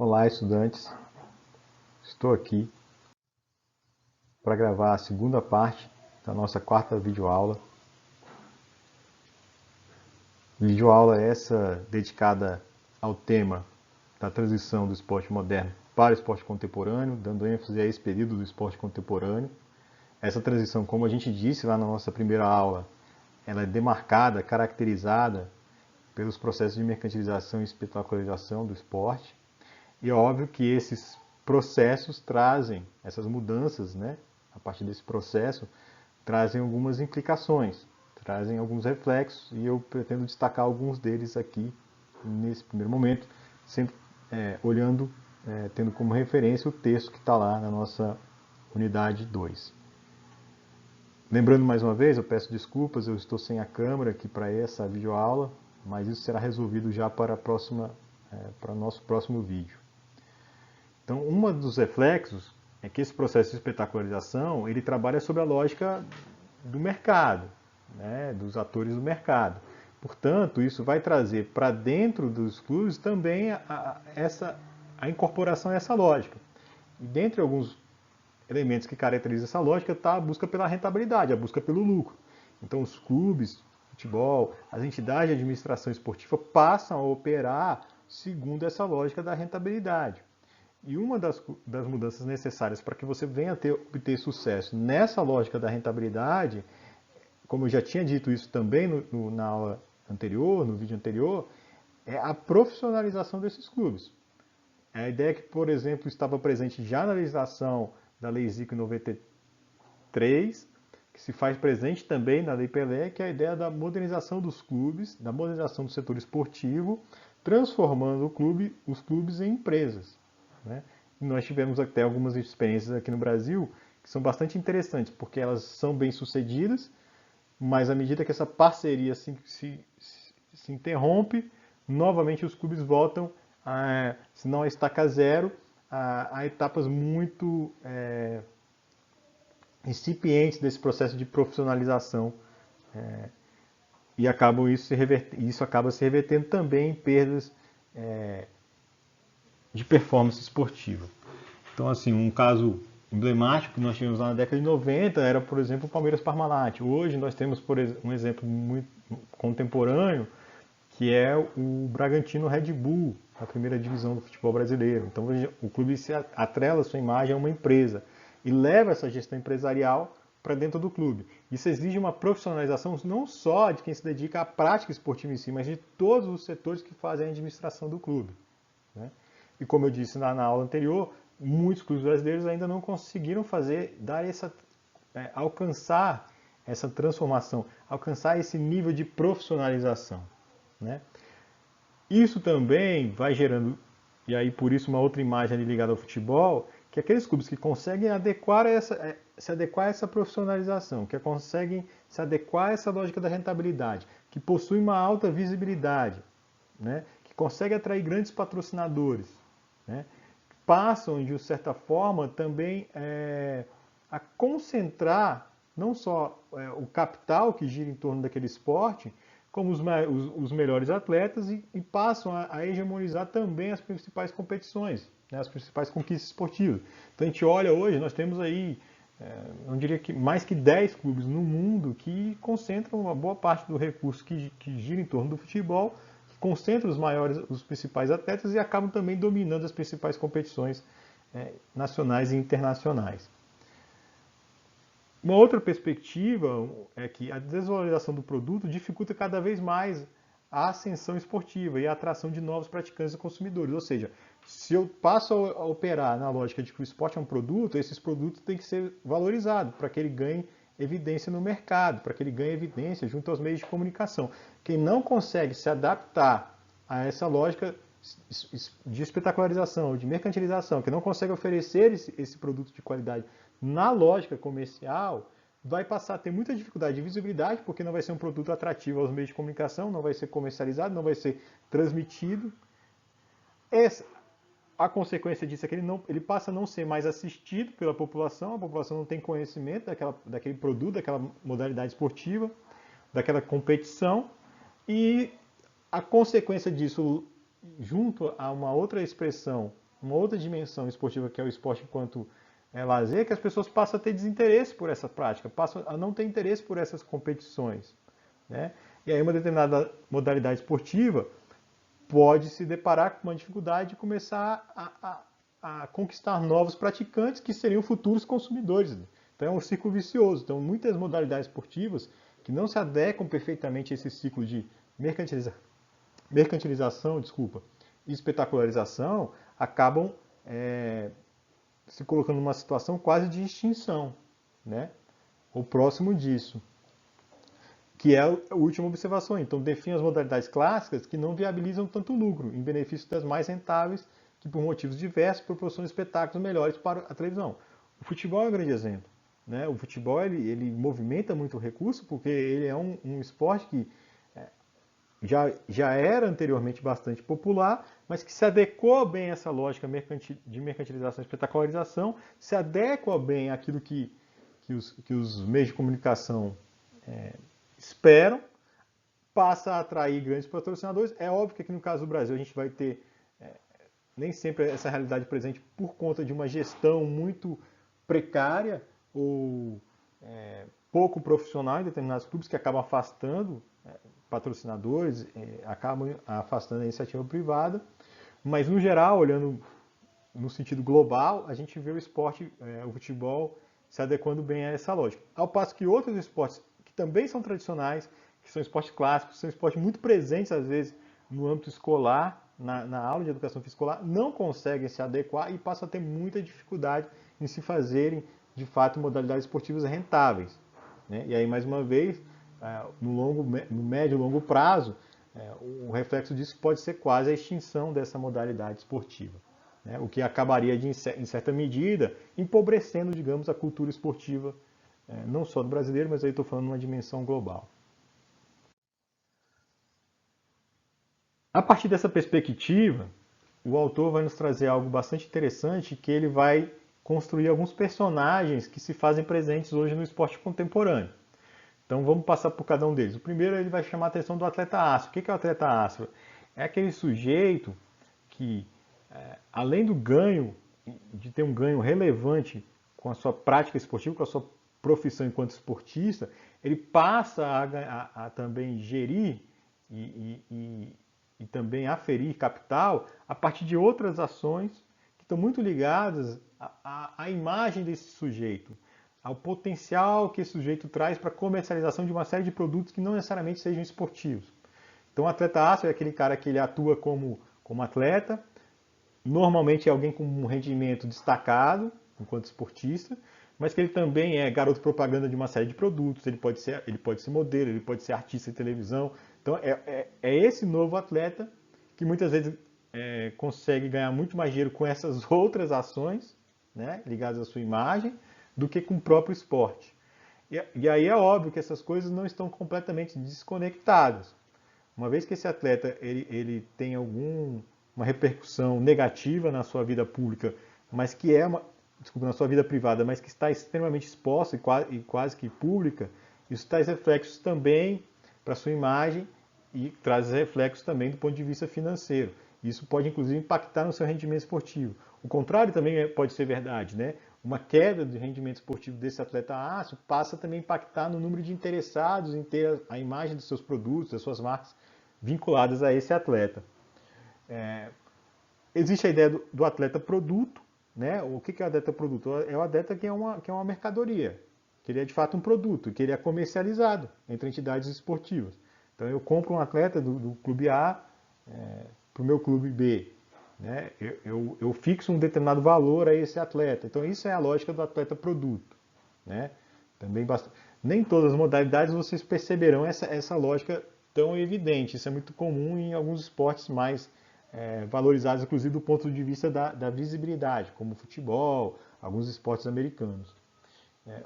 Olá, estudantes. Estou aqui para gravar a segunda parte da nossa quarta videoaula. Videoaula essa dedicada ao tema da transição do esporte moderno para o esporte contemporâneo, dando ênfase a esse período do esporte contemporâneo. Essa transição, como a gente disse lá na nossa primeira aula, ela é demarcada, caracterizada pelos processos de mercantilização e espetacularização do esporte. E é óbvio que esses processos trazem, essas mudanças, né, a partir desse processo, trazem algumas implicações, trazem alguns reflexos, e eu pretendo destacar alguns deles aqui nesse primeiro momento, sempre olhando, tendo como referência o texto que está lá na nossa unidade 2. Lembrando mais uma vez, eu peço desculpas, eu estou sem a câmera aqui para essa videoaula, mas isso será resolvido já para o nosso próximo vídeo. Então, um dos reflexos é que esse processo de espetacularização, ele trabalha sobre a lógica do mercado, né, dos atores do mercado. Portanto, isso vai trazer para dentro dos clubes também a incorporação a essa lógica. E dentre alguns elementos que caracterizam essa lógica está a busca pela rentabilidade, a busca pelo lucro. Então, os clubes, futebol, as entidades de administração esportiva passam a operar segundo essa lógica da rentabilidade. E uma das mudanças necessárias para que você venha a obter sucesso nessa lógica da rentabilidade, como eu já tinha dito isso também na aula anterior, no vídeo anterior, é a profissionalização desses clubes. A ideia que, por exemplo, estava presente já na legislação da Lei Zico 93, que se faz presente também na Lei Pelé, que é a ideia da modernização dos clubes, da modernização do setor esportivo, transformando os clubes em empresas. Né? E nós tivemos até algumas experiências aqui no Brasil que são bastante interessantes, porque elas são bem sucedidas, mas à medida que essa parceria se interrompe, novamente os clubes voltam, se não a estaca zero, a etapas muito incipientes desse processo de profissionalização, e isso acaba se revertendo também em perdas de performance esportiva. Então, assim, um caso emblemático que nós tivemos lá na década de 90 era, por exemplo, o Palmeiras Parmalat. Hoje nós temos, por exemplo, um exemplo muito contemporâneo, que é o Bragantino Red Bull, a primeira divisão do futebol brasileiro. Então, o clube se atrela a sua imagem a uma empresa e leva essa gestão empresarial para dentro do clube. Isso exige uma profissionalização não só de quem se dedica à prática esportiva em si, mas de todos os setores que fazem a administração do clube. Né? E como eu disse na aula anterior, muitos clubes brasileiros ainda não conseguiram alcançar essa transformação, alcançar esse nível de profissionalização. Né? Isso também vai gerando, e aí por isso uma outra imagem ali ligada ao futebol, que aqueles clubes que conseguem se adequar a essa profissionalização, que conseguem se adequar a essa lógica da rentabilidade, que possuem uma alta visibilidade, né? Que conseguem atrair grandes patrocinadores, né? Passam, de certa forma, também a concentrar não só o capital que gira em torno daquele esporte, como os melhores atletas, e passam a hegemonizar também as principais competições, né, as principais conquistas esportivas. Então a gente olha hoje, nós temos aí, não diria que mais que 10 clubes no mundo que concentram uma boa parte do recurso que gira em torno do futebol, concentra os principais atletas e acabam também dominando as principais competições nacionais e internacionais. Uma outra perspectiva é que a desvalorização do produto dificulta cada vez mais a ascensão esportiva e a atração de novos praticantes e consumidores. Ou seja, se eu passo a operar na lógica de que o esporte é um produto, esses produtos têm que ser valorizados para que ele ganhe evidência no mercado, para que ele ganhe evidência junto aos meios de comunicação. Quem não consegue se adaptar a essa lógica de espetacularização, de mercantilização, que não consegue oferecer esse produto de qualidade na lógica comercial, vai passar a ter muita dificuldade de visibilidade, porque não vai ser um produto atrativo aos meios de comunicação, não vai ser comercializado, não vai ser transmitido. A consequência disso é que ele passa a não ser mais assistido pela população, a população não tem conhecimento daquele produto, daquela modalidade esportiva, daquela competição, e a consequência disso, junto a uma outra expressão, uma outra dimensão esportiva, que é o esporte enquanto lazer, que as pessoas passam a ter desinteresse por essa prática, passam a não ter interesse por essas competições, né? E aí uma determinada modalidade esportiva pode se deparar com uma dificuldade de começar a conquistar novos praticantes que seriam futuros consumidores. Então é um ciclo vicioso. Então muitas modalidades esportivas que não se adequam perfeitamente a esse ciclo de mercantilização, e espetacularização, acabam se colocando numa situação quase de extinção, né? Ou próximo disso, que é a última observação. Então, define as modalidades clássicas que não viabilizam tanto lucro, em benefício das mais rentáveis, que por motivos diversos proporcionam espetáculos melhores para a televisão. O futebol é um grande exemplo, né? O futebol ele movimenta muito recurso, porque ele é um esporte que já era anteriormente bastante popular, mas que se adequou bem a essa lógica de mercantilização e espetacularização, se adequa bem àquilo que os meios de comunicação esperam, passa a atrair grandes patrocinadores. É óbvio que aqui no caso do Brasil a gente vai ter nem sempre essa realidade presente por conta de uma gestão muito precária ou pouco profissional em determinados clubes que acabam afastando patrocinadores, acabam afastando a iniciativa privada, mas no geral, olhando no sentido global, a gente vê o esporte, o futebol, se adequando bem a essa lógica. Ao passo que outros esportes que também são tradicionais, que são esportes clássicos, são esportes muito presentes às vezes no âmbito escolar, na aula de educação física escolar, não conseguem se adequar e passam a ter muita dificuldade em se fazerem, de fato, modalidades esportivas rentáveis, né? E aí, mais uma vez, no médio e longo prazo, o reflexo disso pode ser quase a extinção dessa modalidade esportiva, né? O que acabaria, em certa medida, empobrecendo, digamos, a cultura esportiva, não só do brasileiro, mas aí estou falando numa dimensão global. A partir dessa perspectiva, o autor vai nos trazer algo bastante interessante, que ele vai construir alguns personagens que se fazem presentes hoje no esporte contemporâneo. Então vamos passar por cada um deles. O primeiro, ele vai chamar a atenção do atleta áspero. O que é o atleta áspero? É aquele sujeito que, além do ganho, de ter um ganho relevante com a sua prática esportiva, com a sua profissão enquanto esportista, ele passa a também gerir e também aferir capital a partir de outras ações que estão muito ligadas à imagem desse sujeito, ao potencial que esse sujeito traz para a comercialização de uma série de produtos que não necessariamente sejam esportivos. Então, o atleta áspero é aquele cara que ele atua como atleta, normalmente é alguém com um rendimento destacado enquanto esportista, mas que ele também é garoto propaganda de uma série de produtos, ele pode ser modelo, ele pode ser artista de televisão. Então é esse novo atleta que muitas vezes consegue ganhar muito mais dinheiro com essas outras ações, né, ligadas à sua imagem, do que com o próprio esporte. E aí é óbvio que essas coisas não estão completamente desconectadas. Uma vez que esse atleta ele tem alguma repercussão negativa na sua vida pública, mas que na sua vida privada, mas que está extremamente exposta e quase que pública, isso traz reflexos também para a sua imagem e traz reflexos também do ponto de vista financeiro. Isso pode, inclusive, impactar no seu rendimento esportivo. O contrário também pode ser verdade, né? Uma queda de rendimento esportivo desse atleta áspero passa também a impactar no número de interessados em ter a imagem dos seus produtos, das suas marcas vinculadas a esse atleta. Existe a ideia do atleta produto, né? O que é o atleta produto? É o atleta que é uma mercadoria, que ele é de fato um produto, que ele é comercializado entre entidades esportivas. Então eu compro um atleta do clube A para o meu clube B, né? Eu fixo um determinado valor a esse atleta. Então isso é a lógica do atleta produto, né? Também nem todas as modalidades vocês perceberão essa lógica tão evidente. Isso é muito comum em alguns esportes mais valorizados, inclusive do ponto de vista da visibilidade, como o futebol, alguns esportes americanos.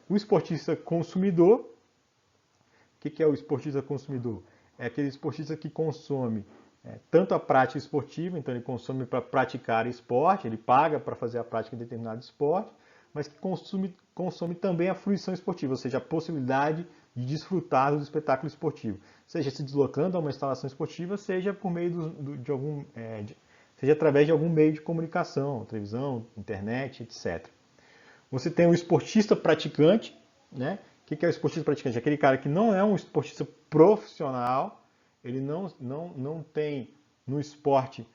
O esportista consumidor, o que é o esportista consumidor? É aquele esportista que consome tanto a prática esportiva, então ele consome para praticar esporte, ele paga para fazer a prática de determinado esporte, mas que consome também a fruição esportiva, ou seja, a possibilidade de desfrutar do espetáculo esportivo, seja se deslocando a uma instalação esportiva, seja por meio seja através de algum meio de comunicação, televisão, internet, etc. Você tem o esportista praticante, né? O que é o esportista praticante? Aquele cara que não é um esportista profissional, ele não tem no esporte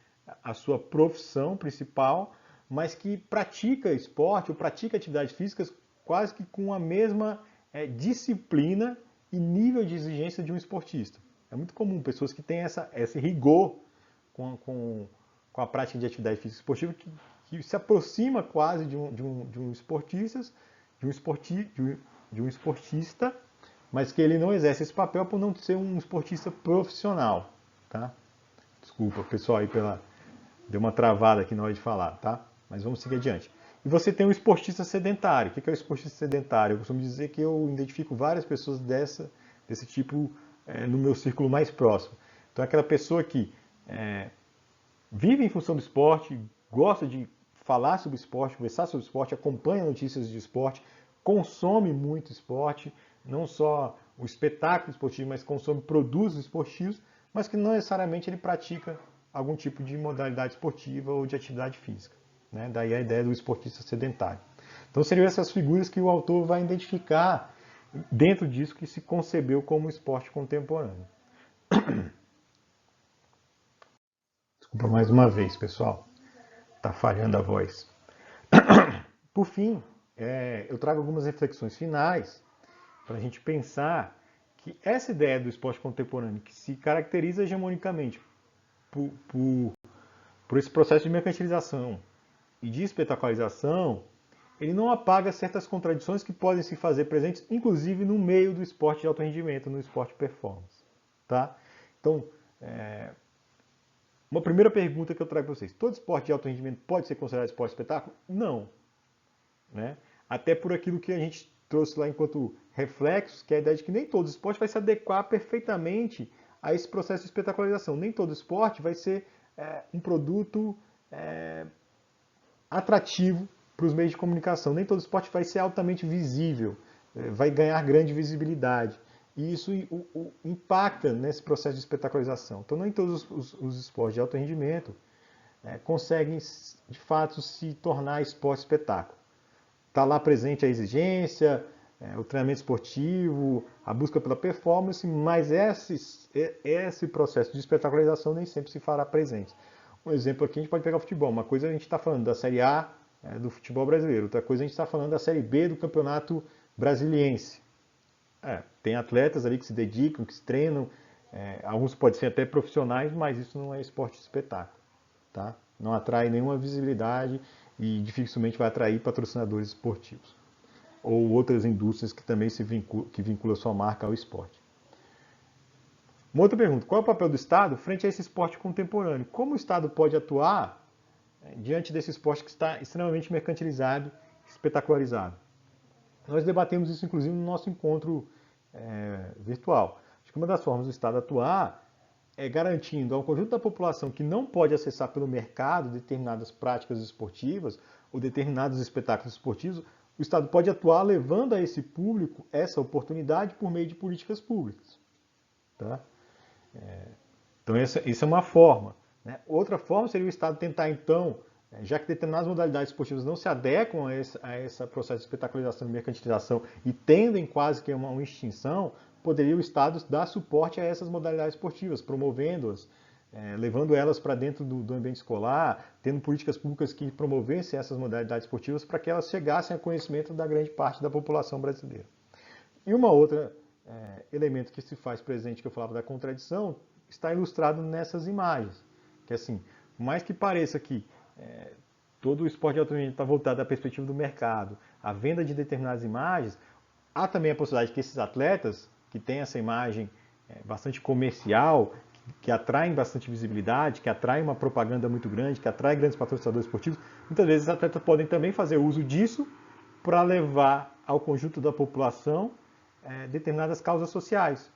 a sua profissão principal, mas que pratica esporte ou pratica atividades físicas quase que com a mesma disciplina e nível de exigência de um esportista. É muito comum pessoas que têm esse rigor com a prática de atividade física esportiva que se aproxima quase de um esportista, mas que ele não exerce esse papel por não ser um esportista profissional, tá? Desculpa, pessoal, aí deu uma travada aqui na hora de falar, tá? Mas vamos seguir adiante. E você tem o esportista sedentário. O que é o esportista sedentário? Eu costumo dizer que eu identifico várias pessoas desse tipo no meu círculo mais próximo. Então, é aquela pessoa que vive em função do esporte, gosta de falar sobre esporte, conversar sobre esporte, acompanha notícias de esporte, consome muito esporte, não só o espetáculo esportivo, mas consome produtos esportivos, mas que não necessariamente ele pratica algum tipo de modalidade esportiva ou de atividade física. Né? Daí a ideia do esportista sedentário. Então seriam essas figuras que o autor vai identificar dentro disso que se concebeu como esporte contemporâneo. Desculpa mais uma vez, pessoal. Está falhando a voz. Por fim, eu trago algumas reflexões finais para a gente pensar que essa ideia do esporte contemporâneo, que se caracteriza hegemonicamente por esse processo de mercantilização e de espetacularização, ele não apaga certas contradições que podem se fazer presentes, inclusive no meio do esporte de alto rendimento, no esporte performance. Tá? Então, uma primeira pergunta que eu trago para vocês. Todo esporte de alto rendimento pode ser considerado esporte espetáculo? Não. Né? Até por aquilo que a gente trouxe lá enquanto reflexos, que é a ideia de que nem todo esporte vai se adequar perfeitamente a esse processo de espetacularização. Nem todo esporte vai ser um produto atrativo para os meios de comunicação. Nem todo esporte vai ser altamente visível, vai ganhar grande visibilidade. E isso impacta nesse processo de espetacularização. Então, nem todos os esportes de alto rendimento conseguem, de fato, se tornar esporte espetáculo. Está lá presente a exigência, o treinamento esportivo, a busca pela performance, mas esse processo de espetacularização nem sempre se fará presente. Um exemplo aqui, a gente pode pegar o futebol. Uma coisa a gente está falando da Série A do futebol brasileiro, outra coisa a gente está falando da Série B do Campeonato Brasiliense. Tem atletas ali que se dedicam, que se treinam, alguns podem ser até profissionais, mas isso não é esporte de espetáculo. Tá? Não atrai nenhuma visibilidade e dificilmente vai atrair patrocinadores esportivos. Ou outras indústrias que também vinculam sua marca ao esporte. Uma outra pergunta, qual é o papel do Estado frente a esse esporte contemporâneo? Como o Estado pode atuar diante desse esporte que está extremamente mercantilizado, espetacularizado? Nós debatemos isso, inclusive, no nosso encontro virtual. Acho que uma das formas do Estado atuar é garantindo ao conjunto da população que não pode acessar pelo mercado determinadas práticas esportivas ou determinados espetáculos esportivos, o Estado pode atuar levando a esse público essa oportunidade por meio de políticas públicas. Tá? Então, essa é uma forma. Né? Outra forma seria o Estado tentar, então, já que determinadas modalidades esportivas não se adequam a esse processo de espetacularização e mercantilização e tendem quase que a uma extinção, poderia o Estado dar suporte a essas modalidades esportivas, promovendo-as, levando elas para dentro do ambiente escolar, tendo políticas públicas que promovessem essas modalidades esportivas para que elas chegassem a conhecimento da grande parte da população brasileira. E uma outra elemento que se faz presente, que eu falava da contradição, está ilustrado nessas imagens. Que assim, por mais que pareça que todo o esporte de alto rendimento está voltado à perspectiva do mercado, à venda de determinadas imagens, há também a possibilidade que esses atletas, que têm essa imagem bastante comercial, que atraem bastante visibilidade, que atraem uma propaganda muito grande, que atraem grandes patrocinadores esportivos, muitas vezes os atletas podem também fazer uso disso para levar ao conjunto da população determinadas causas sociais.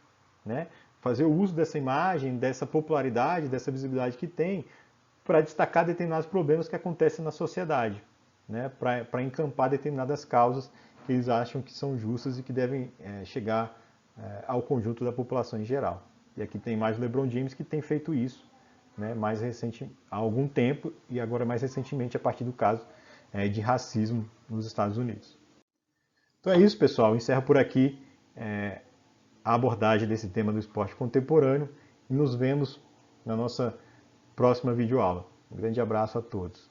Né? Fazer o uso dessa imagem, dessa popularidade, dessa visibilidade que tem, para destacar determinados problemas que acontecem na sociedade, né? Para encampar determinadas causas que eles acham que são justas e que devem chegar ao conjunto da população em geral. E aqui tem mais o LeBron James que tem feito isso né, há algum tempo, e agora mais recentemente a partir do caso de racismo nos Estados Unidos. Então é isso, pessoal. Encerro por aqui a abordagem desse tema do esporte contemporâneo e nos vemos na nossa próxima videoaula. Um grande abraço a todos.